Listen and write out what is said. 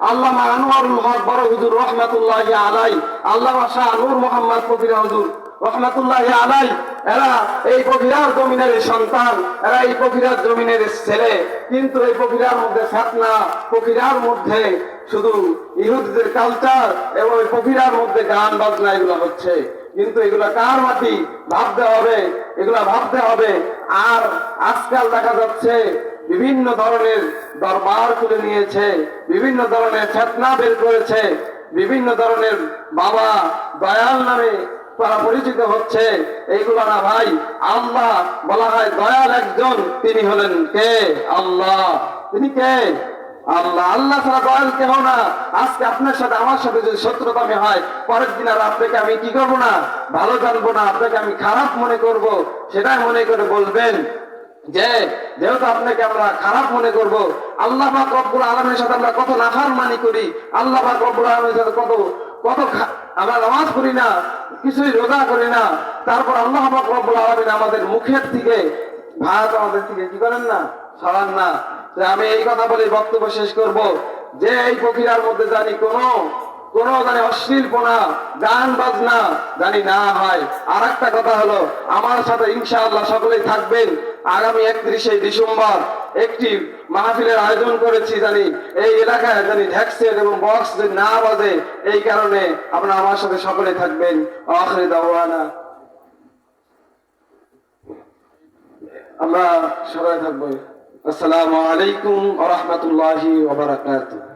আল্লামা আনোয়ারুল হক বড় হুজুর রহমাতুল্লাহি আলাই, আল্লামা শাহ নূর মোহাম্মদ ফকির হুজুর রহমাতুল্লাহি আলাই, এরা এই ফকিরার জমিনের সন্তান, এরা এই ফকিরার জমিনের ছেলে। কিন্তু এই ফকিরার মধ্যে ফিতনা, ফকিরার মধ্যে শুধু ইহুদিদের কালচার এবং এই ফকিরার মধ্যে গান বাজনা এগুলো হচ্ছে। কিন্তু এগুলা কার মাটি ভাবতে হবে, এগুলা ভাবতে হবে। আর আজকাল দেখা যাচ্ছে বিভিন্ন ধরনের দরবার খুলে নিয়েছে, বিভিন্ন ধরনের ফিতনা বের করেছে, বিভিন্ন ধরনের বাবা দয়াল নামে তারা পরিচিত হচ্ছে। এইগুলা না ভাই, আল্লাহ বলা হয় দয়াল একজন, তিনি হলেন কে? আল্লাহ। তিনি কে? আল্লাহ। আল্লাহ ছাড়া দয়াল কেহ না। আজকে আপনার সাথে আমার সাথে যদি শত্রুতামি হয়, পরের দিন আর আপনাকে আমি কি করবো না, ভালো জানবো না, আপনাকে আমি খারাপ মনে করব। সেটাই মনে করে বলবেন যে যেহেতু আপনাকে আমরা খারাপ মনে করব, আল্লাহ পাক রব্বুল আলামিনের সাথে আমরা কত নাফরমানি করি, আল্লাহ পাক রব্বুল আলামিনের সাথে কত কত আমরা নামাজ পড়ি না, কিছুই রোজা করি না, তারপর আল্লাহ পাক রব্বুল আলামিন আমাদের মুখের থেকে ভাত আমাদের থেকে কি করেন না, সরান না। আমি এই কথা বলে বক্তব্য শেষ করব যে এই প্রক্রিয়ার মধ্যে জানি কোনো জানি অশ্লীলপনা, গান বাজনা জানি না হয়। আর একটা কথা হলো, আমার সাথে ইনশাআল্লাহ সকলেই থাকবেন। আগামী 31শে ডিসেম্বর একটি মাহফিলের আয়োজন করেছি, জানি এই এলাকায় জানি ঢাকসেট এবং বক্স যদি না বাজে, এই কারণে আপনারা আমার সাথে সকলে থাকবেন। আখির দাওয়ানা, আমরা সবাই থাকবো। আসসালামু আলাইকুম ওয়া রাহমাতুল্লাহি ওয়া বারাকাতুহু।